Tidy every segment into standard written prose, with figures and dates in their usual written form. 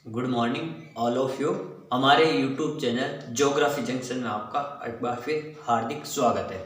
Good morning all of you. हमारे YouTube channel geography junction में आपका एक बार फिर हार्दिक स्वागत है।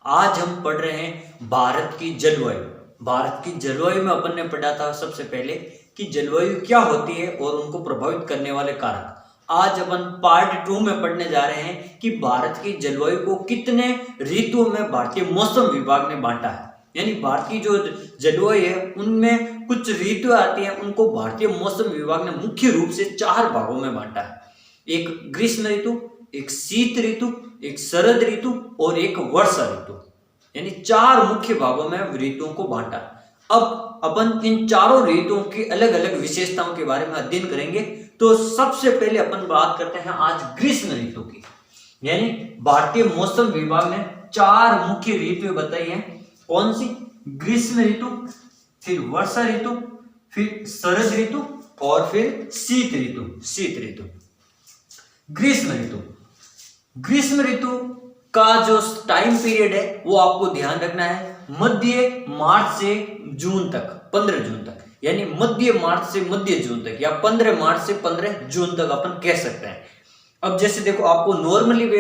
आज हम पढ़ रहे हैं भारत की जलवायु। भारत की जलवायु में अपन ने पढ़ा था सबसे पहले कि जलवायु क्या होती है और उनको प्रभावित करने वाले कारक। आज अपन पार्ट 2 में पढ़ने जा रहे हैं कि भारत की जलवायु को कितने ऋतुओं में भारतीय मौसम विभाग ने बांटा है। यानी भारत की जो जलवायु है उनमें कुछ ऋतु आती हैं, उनको भारतीय मौसम विभाग ने मुख्य रूप से 4 भागों में बांटा है। एक ग्रीष्म ऋतु, एक शीत ऋतु, एक शरद ऋतु और एक वर्षा ऋतु। यानी 4 मुख्य भागों में ऋतुओं को बांटा है। अब अपन इन चारों ऋतुओं की अलग अलग विशेषताओं के बारे में अध्ययन करेंगे। तो सबसे पहले अपन बात करते हैं आज ग्रीष्म ऋतु की। यानी भारतीय मौसम विभाग ने 4 मुख्य ऋतुएं बताई हैं। कौन सी? ग्रीष्म ऋतु, फिर वर्षा ऋतु, फिर शरद ऋतु और फिर शीत ऋतु। शीत ऋतु, ग्रीष्म ऋतु। ग्रीष्म ऋतु का जो टाइम पीरियड है वो आपको ध्यान रखना है, मध्य मार्च से जून तक, 15 जून तक। यानी मध्य मार्च से मध्य जून तक या 15 मार्च से 15 जून तक अपन कह सकते हैं। अब जैसे देखो, आपको नॉर्मली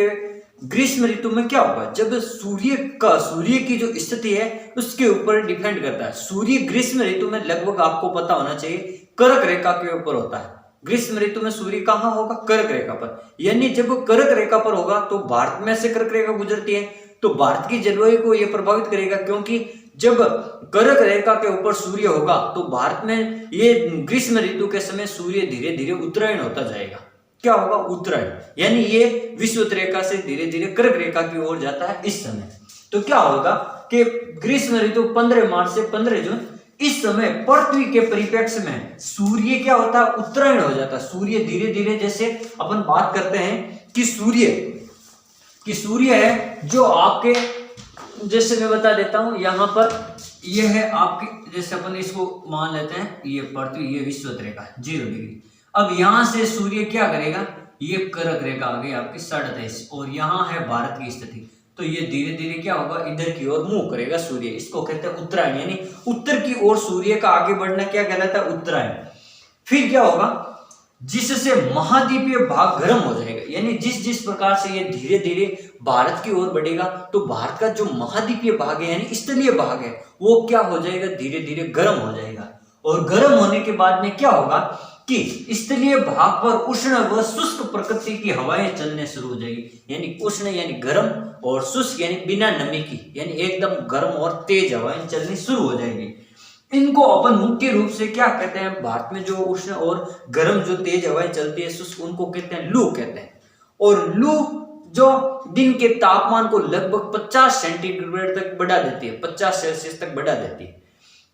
ग्रीष्म ऋतु में क्या होगा, जब सूर्य की जो स्थिति है उसके ऊपर डिपेंड करता है। सूर्य ग्रीष्म ऋतु में लगभग आपको पता होना चाहिए कर्क रेखा के ऊपर होता है। ग्रीष्म ऋतु में सूर्य कहाँ होगा? कर्क रेखा पर। यानी जब कर्क रेखा पर होगा तो भारत में से कर्क रेखा गुजरती है, तो भारत की जलवायु को यह प्रभावित करेगा, क्योंकि जब कर्क रेखा के ऊपर सूर्य होगा तो भारत में ये ग्रीष्म ऋतु के समय सूर्य धीरे धीरे उत्तरायण होता जाएगा। क्या होगा? उत्तरायण। यानी ये विषुवत रेखा से धीरे धीरे कर्क रेखा की ओर जाता है इस समय। तो क्या होगा कि ग्रीष्म ऋतु 15 मार्च से 15 जून, इस समय पृथ्वी के परिप्रेक्ष्य में सूर्य क्या होता है? उत्तरायण हो जाता है। सूर्य धीरे धीरे, जैसे अपन बात करते हैं कि सूर्य है जो आपके, जैसे मैं बता देता हूं, यहां पर यह है आपके, जैसे अपन इसको मान लेते हैं ये पृथ्वी, ये विषुवत रेखा 0 डिग्री। अब यहां से सूर्य क्या करेगा? ये कर्क रेखा आ गई आपकी 27 और यहाँ है भारत की स्थिति। तो ये धीरे धीरे क्या होगा? इधर की ओर मूव करेगा सूर्य। इसको कहते हैं उत्तरायण। यानी उत्तर की ओर सूर्य का आगे बढ़ना क्या कहलाता है? उत्तरायण। फिर क्या होगा? जिससे महाद्वीपीय भाग गर्म हो जाएगा। यानी जिस प्रकार से ये धीरे धीरे भारत की ओर बढ़ेगा तो भारत का जो महाद्वीपीय भाग है यानी स्थलीय भाग है वो क्या हो जाएगा? धीरे धीरे गर्म हो जाएगा। और गर्म होने के बाद में क्या होगा कि स्थलीय भाग पर उष्ण व शुष्क प्रकृति की हवाएं चलने शुरू हो जाएगी। यानी उष्ण यानी गर्म और शुष्क यानी बिना नमी की, यानी एकदम गर्म और तेज हवाएं चलनी शुरू हो जाएगी। इनको अपन मुख्य रूप से क्या कहते हैं? भारत में जो उष्ण और गर्म जो तेज हवाएं चलती है शुष्क, उनको कहते हैं लू कहते हैं। और लू जो दिन के तापमान को लगभग 50 सेंटीग्रेड तक बढ़ा देती है, 50 सेल्सियस तक बढ़ा देती है।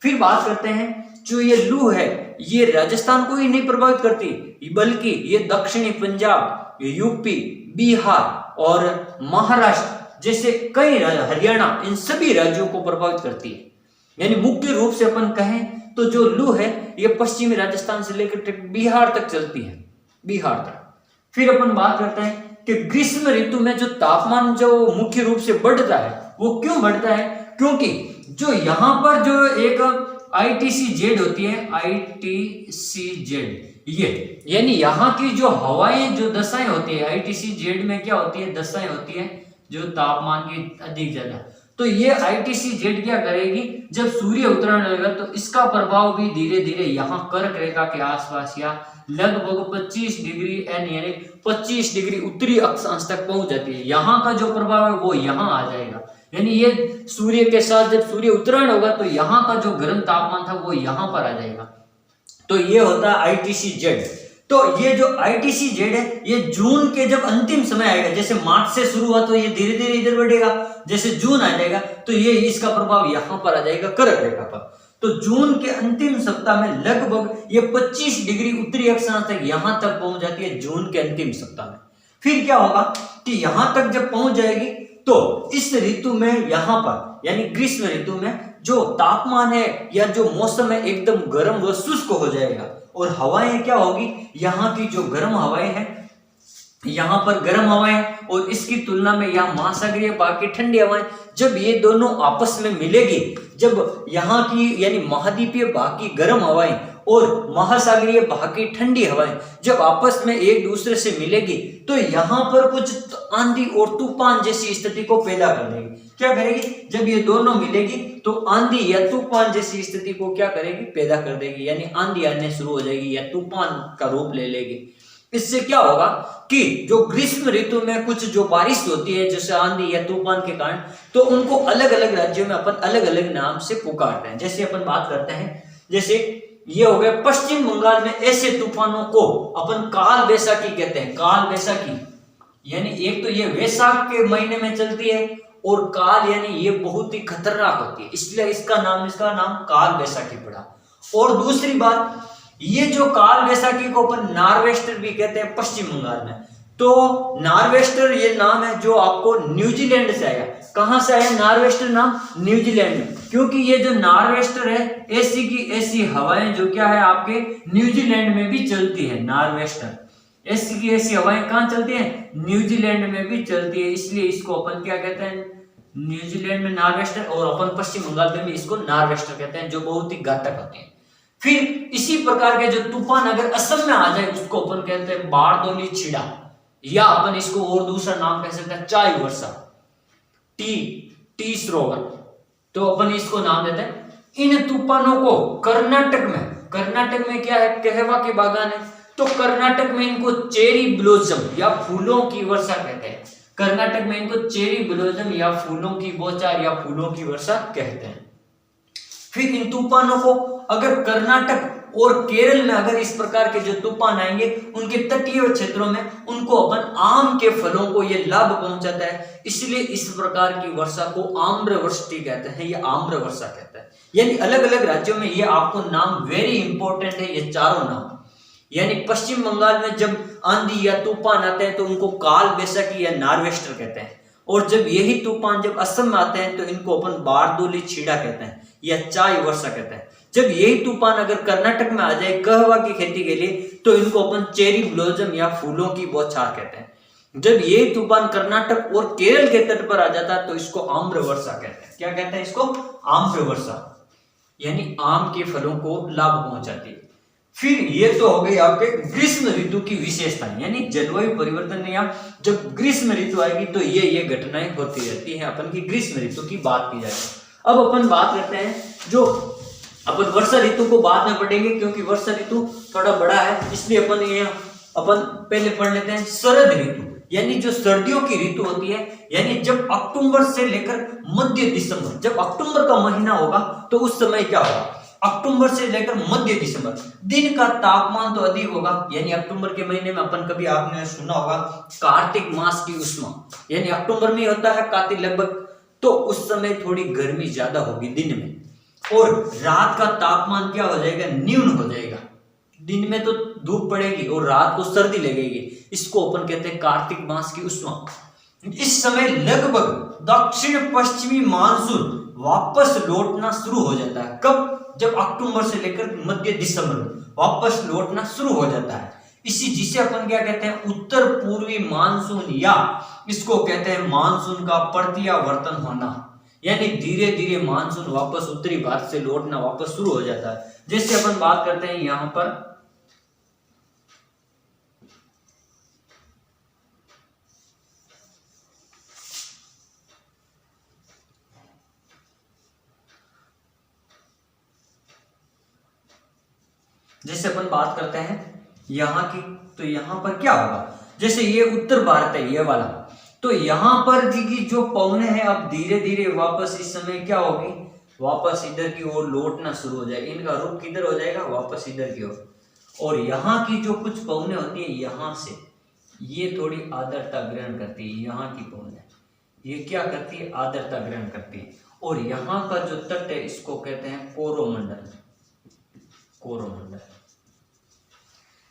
फिर बात करते हैं, जो ये लू है ये राजस्थान को ही नहीं प्रभावित करती, बल्कि ये दक्षिणी पंजाब, यूपी, बिहार और महाराष्ट्र जैसे कई हरियाणा, इन सभी राज्यों को प्रभावित करती है। यानी मुख्य रूप से अपन कहें तो जो लू है ये पश्चिमी राजस्थान से लेकर बिहार तक चलती है, बिहार तक। फिर अपन बात करते हैं कि ग्रीष्म ऋतु में जो तापमान जो मुख्य रूप से बढ़ता है वो क्यों बढ़ता है? क्योंकि जो यहाँ पर जो एक ITCZ होती है, ITCZ, ये यानी यहाँ की जो हवाएं जो दशाएं होती है, ITCZ में क्या होती है? दशाएं होती है जो तापमान की अधिक ज्यादा। तो ये ITCZ क्या करेगी? जब सूर्य उत्तरायण होगा तो इसका प्रभाव भी धीरे धीरे यहाँ कर्क रेखा के आसपास या लगभग 25 डिग्री यानी 25 डिग्री उत्तरी अक्षांश तक पहुंच जाती है। यहाँ का जो प्रभाव है वो यहाँ आ जाएगा। यानी ये सूर्य के साथ जब सूर्य उत्तरायण होगा तो यहाँ का जो गर्म तापमान था वो यहाँ पर आ जाएगा। तो ये होता है ITCZ। तो ये जो ITCZ है ये जून के जब अंतिम समय आएगा, जैसे मार्च से शुरू हुआ तो ये धीरे धीरे इधर बढ़ेगा, जैसे जून आ जाएगा तो ये इसका प्रभाव यहाँ पर आ जाएगा कर्क रेखा पर। तो जून के अंतिम सप्ताह में लगभग ये 25 डिग्री उत्तरी अक्षांश तक यहाँ तक पहुंच जाती है, जून के अंतिम सप्ताह में। फिर क्या होगा कि यहाँ तक जब पहुंच जाएगी तो इस ऋतु में यहाँ पर यानी ग्रीष्म ऋतु में जो तापमान है या जो मौसम है एकदम गर्म व शुष्क हो जाएगा। और हवाएं क्या होगी? यहाँ की जो गर्म हवाएं हैं, यहाँ पर गर्म हवाएं और इसकी तुलना में यहाँ महासागरीय भाग की ठंडी हवाएं, जब ये दोनों आपस में मिलेगी, जब यहाँ की यानी महाद्वीपीय भाग की गर्म हवाएं और महासागरीय भाग की ठंडी हवाएं जब आपस में एक दूसरे से मिलेगी तो यहाँ पर कुछ आंधी और तूफान जैसी स्थिति को पैदा कर देगी। क्या करेगी? जब ये दोनों मिलेगी तो आंधी या तूफान जैसी स्थिति को क्या करेगी? पैदा कर देगी, यानी आंधी आने शुरू हो जाएगी या तूफान का रूप ले लेगी। इससे क्या होगा कि जो ग्रीष्म ऋतु में कुछ जो बारिश होती है जैसे आंधी या तूफान के कारण, तो उनको अलग अलग राज्यों में अपन अलग अलग नाम से पुकारते हैं। जैसे अपन बात करते हैं, जैसे ये हो गया पश्चिम बंगाल में ऐसे तूफानों को अपन काल बैसाखी कहते हैं। काल बैसाखी यानी एक तो ये वैशाख के महीने में चलती है और काल यानी ये बहुत ही खतरनाक होती है, इसलिए इसका नाम काल बैसाखी पड़ा। और दूसरी बात, ये जो काल बैसाखी को अपन नॉर्वेस्टर भी कहते हैं पश्चिम बंगाल में। तो नॉर्वेस्टर ये नाम है जो आपको न्यूजीलैंड से आया। कहां से आया नॉर्वेस्टर नाम? न्यूजीलैंड में, क्योंकि ये जो नॉर्वेस्टर है ऐसी की ऐसी हवाएं जो क्या है आपके न्यूजीलैंड में भी चलती है। नॉर्वेस्टर ऐसी की ऐसी हवाएं कहां चलती है? न्यूजीलैंड में भी चलती है, इसलिए इसको अपन क्या कहते हैं? न्यूजीलैंड में नॉर्वेस्टर, और अपन पश्चिम बंगाल में भी इसको नॉर्वेस्टर कहते हैं, जो बहुत ही घातक होते हैं। फिर इसी प्रकार के जो तूफान अगर असम में आ जाए उसको अपन कहते हैं बारदोली छिड़ा, या अपन इसको और दूसरा नाम कह सकते हैं चाय वर्षा, टी सरोवर, तो अपन इसको नाम देते हैं। इन तूफानों को कर्नाटक में क्या है? कहवा के बागान है, तो कर्नाटक में इनको चेरी ब्लॉसम या फूलों की वर्षा कहते हैं। कर्नाटक में इनको चेरी ब्लॉसम या फूलों की बौछार या फूलों की वर्षा कहते हैं। फिर इन तूफानों को अगर कर्नाटक और केरल में अगर इस प्रकार के जो तूफान आएंगे उनके तटीय क्षेत्रों में, उनको अपन आम के फलों को ये लाभ पहुंचाता है, इसलिए इस प्रकार की वर्षा को आम्रवृष्टि कहते हैं या आम्र वर्षा कहते हैं। यानी अलग अलग राज्यों में ये आपको नाम वेरी इंपॉर्टेंट है, ये चारों नाम। यानी पश्चिम बंगाल में जब आंधी या तूफान आते हैं तो उनको काल बैसाखी या नॉर्वेस्टर कहते हैं, और जब यही तूफान जब असम में आते हैं तो इनको अपन बारदोली छिड़ा कहते हैं या चाय वर्षा कहते हैं। जब यही तूफान अगर कर्नाटक में आ जाए कहवा की खेती के लिए तो इनको अपन चेरी ब्लॉसम या फूलों की बौछार कहते हैं। जब यही तूफान कर्नाटक और केरल के तट पर आ जाता है तो इसको आम्र वर्षा कहते हैं। क्या कहते हैं इसको? आम्र वर्षा, यानी आम के फलों को लाभ पहुंचाती है। फिर ये तो हो गई आपके ग्रीष्म ऋतु की विशेषताएं, यानी जलवायु परिवर्तन या जब ग्रीष्म ऋतु आएगी तो ये घटनाएं होती रहती है। अपन की ग्रीष्म ऋतु की बात की जाए। अब अपन बात करते हैं जो अपन वर्षा ऋतु को बाद में पढ़ेंगे, क्योंकि वर्षा ऋतु थोड़ा बड़ा है, इसलिए अपन पहले पढ़ लेते हैं शरद ऋतु, यानी जो सर्दियों की ऋतु होती है। यानी जब अक्टूबर से लेकर मध्य दिसंबर, जब अक्टूबर का महीना होगा तो उस समय क्या होगा? अक्टूबर से लेकर मध्य दिसंबर दिन का तापमान तो अधिक होगा। यानी अक्टूबर के महीने में अपन कभी आपने सुना होगा कार्तिक मास की उष्मा, यानी अक्टूबर में होता है कार्तिक लगभग, तो उस समय थोड़ी गर्मी ज्यादा होगी दिन में, और रात का तापमान क्या हो जाएगा? न्यून हो जाएगा। दिन में तो धूप पड़ेगी और रात को सर्दी लगेगी, इसको अपन कहते हैं कार्तिक मास की उष्मा। इस समय लगभग दक्षिण पश्चिमी मानसून वापस लौटना शुरू हो जाता है। कब? जब अक्टूबर से लेकर मध्य दिसंबर में वापस लौटना शुरू हो जाता है। जिसे अपन क्या कहते हैं? उत्तर पूर्वी मानसून, या इसको कहते हैं मानसून का प्रत्यावर्तन होना, यानी धीरे धीरे मानसून वापस उत्तरी भारत से लौटना वापस शुरू हो जाता है। जैसे अपन बात करते हैं यहां पर यहाँ की, तो यहाँ पर क्या होगा? जैसे ये उत्तर भारत है ये वाला, तो यहाँ पर जी की जो पवने हैं अब धीरे धीरे वापस इस समय क्या होगी? वापस इधर की ओर लौटना शुरू हो जाएगी। इनका रुख किधर हो जाएगा? वापस इधर की ओर। और यहाँ की जो कुछ पवने होती है यहाँ से ये थोड़ी आर्द्रता ग्रहण करती है। यहाँ की पवने ये क्या करती है? आर्द्रता ग्रहण करती है। और यहाँ का जो तट है इसको कहते हैं कोरोमंडल। कोरोमंडल,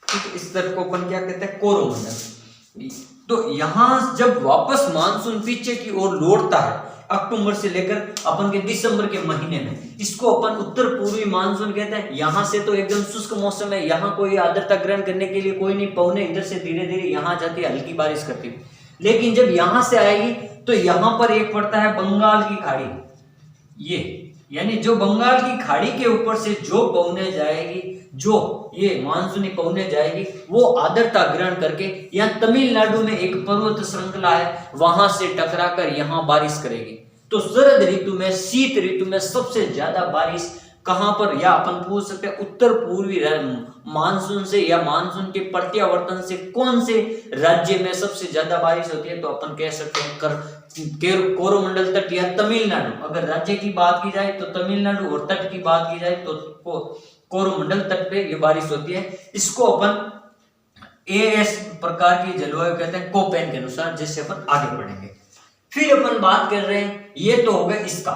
ठीक, इस तरफ को अपन क्या कहते हैं? कोरोमंडल। तो यहाँ जब वापस मानसून पीछे की ओर लौटता है अक्टूबर से लेकर अपन के दिसंबर के महीने में, इसको अपन उत्तर पूर्वी मानसून कहते हैं। यहाँ से तो एकदम शुष्क मौसम है, यहाँ कोई आर्द्रता ग्रहण करने के लिए कोई नहीं, पवने इधर से धीरे धीरे यहाँ जाती है, हल्की बारिश करती है। लेकिन जब यहाँ से आएगी तो यहाँ पर एक पड़ता है बंगाल की खाड़ी। ये यानी जो बंगाल की खाड़ी के ऊपर से जो पवने जाएगी, जो ये मानसूनी पहुंचने जाएगी वो आर्द्रता ग्रहण करके यहाँ तमिलनाडु में एक पर्वत श्रृंखला है वहां से टकराकर यहाँ बारिश करेगी। तो शरद ऋतु में, शीत ऋतु में सबसे ज्यादा बारिश कहां पर, या अपन पूछ सकते हैं उत्तर पूर्वी मानसून से या मानसून के प्रत्यावर्तन से कौन से राज्य में सबसे ज्यादा बारिश होती है, तो अपन कह सकते हैं कोरोमंडल तट या तमिलनाडु। अगर राज्य की बात की जाए तो तमिलनाडु और तट की बात की जाए तो कोरोमंडल तट पे ये बारिश होती है। इसको अपन एएस प्रकार की जलवायु कहते हैं कोपेन के अनुसार, जिससे अपन आगे बढ़ेंगे। फिर अपन बात कर रहे हैं, ये तो हो गया इसका,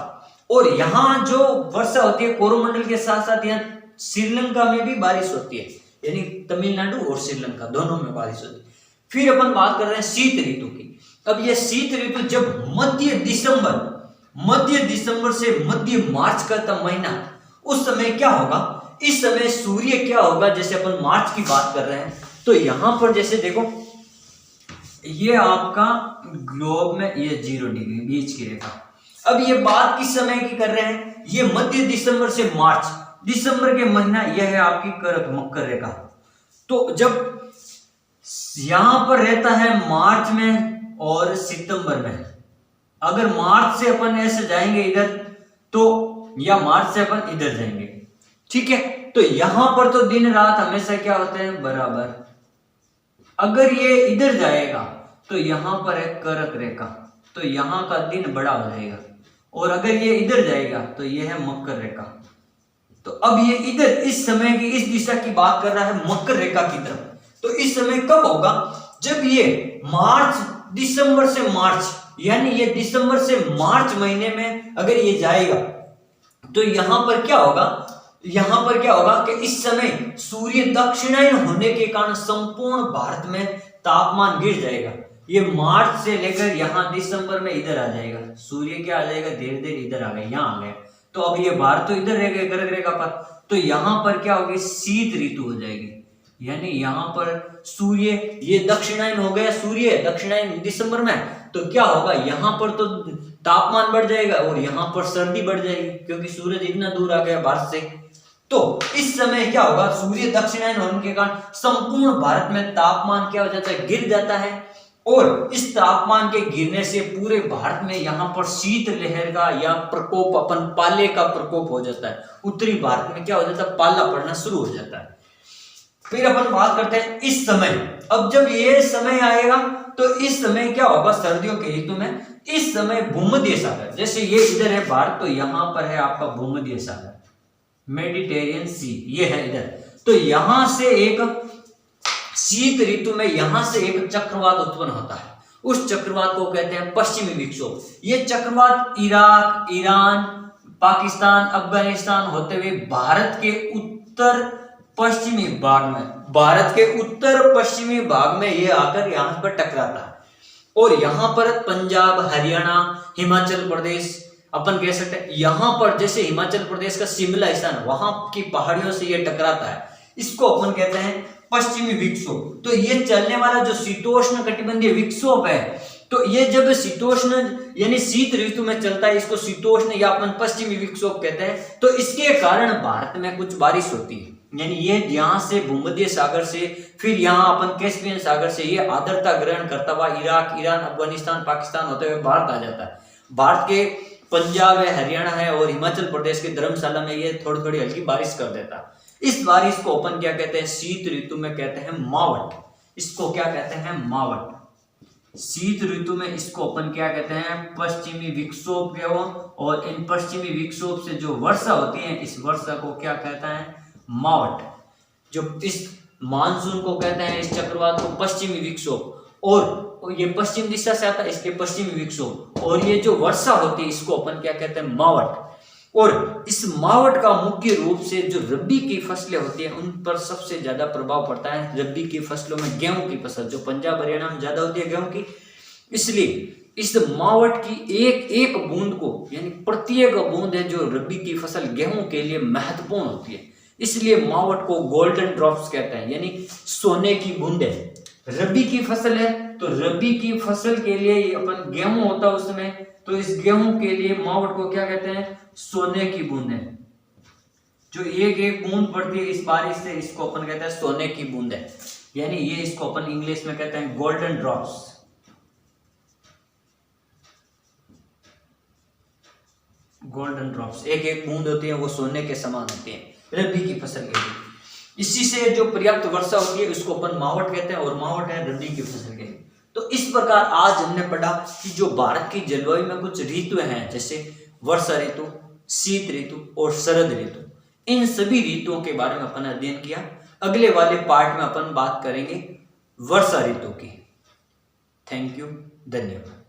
और यहाँ जो वर्षा होती है कोरोमंडल के साथ साथ यहाँ श्रीलंका में भी बारिश होती है, यानी तमिलनाडु और श्रीलंका दोनों में बारिश होती है। फिर अपन बात कर रहे हैं शीत ऋतु की। अब ये शीत ऋतु जब मध्य दिसंबर से मध्य मार्च का महीना, उस समय क्या होगा, इस समय सूर्य क्या होगा, जैसे अपन मार्च की बात कर रहे हैं तो यहां पर जैसे देखो ये आपका ग्लोब में ये 0 डिग्री बीच की रेखा। अब ये बात किस समय की कर रहे हैं, ये मध्य दिसंबर से मार्च, दिसंबर के महीना यह है आपकी करक मकर रेखा। तो जब यहां पर रहता है मार्च में और सितंबर में, अगर मार्च से अपन ऐसे जाएंगे इधर तो, या मार्च से अपन इधर जाएंगे, ठीक है, तो यहां पर तो दिन रात हमेशा क्या होते हैं बराबर। अगर ये इधर जाएगा तो यहां पर है करक रेखा, तो यहां का दिन बड़ा हो जाएगा, और अगर ये इधर जाएगा तो ये है मकर रेखा। तो अब ये इधर इस समय की इस दिशा की बात कर रहा है मकर रेखा की तरफ। तो इस समय कब होगा, जब ये दिसंबर से मार्च, यानी ये दिसंबर से मार्च महीने में अगर ये जाएगा तो यहां पर क्या होगा कि इस समय सूर्य दक्षिणायन होने के कारण संपूर्ण भारत में तापमान गिर जाएगा। ये मार्च से लेकर यहाँ दिसंबर में इधर आ जाएगा, सूर्य क्या आ जाएगा, धीरे धीरे इधर आ गया, यहाँ आ गया। तो अब ये भारत तो इधर रह गए कर्क रेखा पर, तो यहाँ पर क्या होगी, शीत ऋतु हो जाएगी। यानी यहाँ पर सूर्य ये दक्षिणायन हो गया, सूर्य दक्षिणायन दिसंबर में, तो क्या होगा, यहाँ पर तो तापमान बढ़ जाएगा और यहाँ पर सर्दी बढ़ जाएगी, क्योंकि सूरज इतना दूर आ गया भारत से। तो इस समय क्या होगा, सूर्य दक्षिणायन होने के कारण संपूर्ण भारत में तापमान क्या हो जाता है, गिर जाता है, और इस तापमान के गिरने से पूरे भारत में यहाँ पर शीत लहर का या प्रकोप, अपन पाले का प्रकोप हो जाता है। उत्तरी भारत में क्या हो जाता है, पाला पड़ना शुरू हो जाता है। फिर अपन बात करते हैं इस समय, अब जब ये समय आएगा तो इस समय क्या होगा, सर्दियों के ऋतु में इस समय भूमध्य सागर, जैसे ये इधर है भारत, तो यहाँ पर है आपका भूमध्य सागर, मेडिटेरियन सी, ये है इधर। तो यहां से एक शीत ऋतु में यहां से एक चक्रवात उत्पन्न होता है, उस चक्रवात को कहते हैं पश्चिमी विक्षोभ। ये चक्रवात इराक, ईरान, पाकिस्तान, अफगानिस्तान होते हुए भारत के उत्तर पश्चिमी भाग में ये आकर यहाँ पर टकराता है, और यहाँ पर पंजाब, हरियाणा, हिमाचल प्रदेश, अपन कह सकते हैं यहाँ पर जैसे हिमाचल प्रदेश का शिमला स्थान, वहां की पहाड़ियों से ये टकराता है, इसको अपन कहते हैं पश्चिमी विक्षोभ। तो ये चलने वाला जो शीतोष्ण कटिबंधीय विक्षोभ है, तो ये जब शीतोष्ण यानी शीत ऋतु में चलता है, इसको शीतोष्ण या अपन पश्चिमी विक्षोभ कहते हैं। तो इसके कारण भारत में कुछ बारिश होती है, यानी ये यहाँ से भूमध्य सागर से, फिर यहाँ अपन कैस्पियन सागर से ये आर्द्रता ग्रहण करता हुआ इराक, ईरान, अफगानिस्तान, पाकिस्तान होते हुए भारत आ जाता है। भारत के पंजाब है, हरियाणा है और हिमाचल प्रदेश के धर्मशाला में ये थोड़ी थोड़ी हल्की बारिश कर देता है। इस बारिश को अपन क्या कहते हैं, शीत ऋतु में कहते हैं मावट। इसको क्या कहते हैं, मावट। शीत ऋतु में इसको अपन क्या कहते हैं, पश्चिमी विक्षोभ के हो, और इन पश्चिमी विक्षोभ से जो वर्षा होती है, इस वर्षा को क्या कहता है, मावट। जो इस मानसून को कहते हैं, इस चक्रवात को पश्चिमी विक्षोभ, और ये पश्चिम दिशा से आता है इसलिए पश्चिमी विक्षोभ, और ये जो वर्षा होती है इसको अपन क्या कहते हैं, मावट। और इस मावट का मुख्य रूप से जो रबी की फसलें होती हैं उन पर सबसे ज्यादा प्रभाव पड़ता है। रबी की फसलों में गेहूं की फसल, जो पंजाब हरियाणा में ज्यादा होती है गेहूं की, इसलिए इस मावट की एक एक बूंद को, यानी प्रत्येक बूंद है जो रबी की फसल गेहूं के लिए महत्वपूर्ण होती है, इसलिए मावट को गोल्डन ड्रॉप्स कहते हैं, यानी सोने की बूंदें। रबी की फसल है तो रबी की फसल के लिए अपन गेहूं होता है उसमें, तो इस गेहूं के लिए मावट को क्या कहते हैं, सोने की बूंदें। जो एक एक बूंद पड़ती है इस बारिश से, इसको अपन कहते हैं सोने की बूंद है, यानी ये इसको अपन इंग्लिश में कहते हैं गोल्डन ड्रॉप्स। गोल्डन ड्रॉप्स, एक एक बूंद होती है वो सोने के समान होती है रबी की फसल के लिए। इसी से जो पर्याप्त वर्षा होती है उसको अपन मावट कहते हैं, और मावट है रबी की फसल के लिए। तो इस प्रकार आज हमने पढ़ा कि जो भारत की जलवायु में कुछ ऋतु हैं, जैसे वर्षा ऋतु, शीत ऋतु और शरद ऋतु, इन सभी ऋतुओं के बारे में अपन अध्ययन किया। अगले वाले पार्ट में अपन बात करेंगे वर्षा ऋतु की। थैंक यू, धन्यवाद।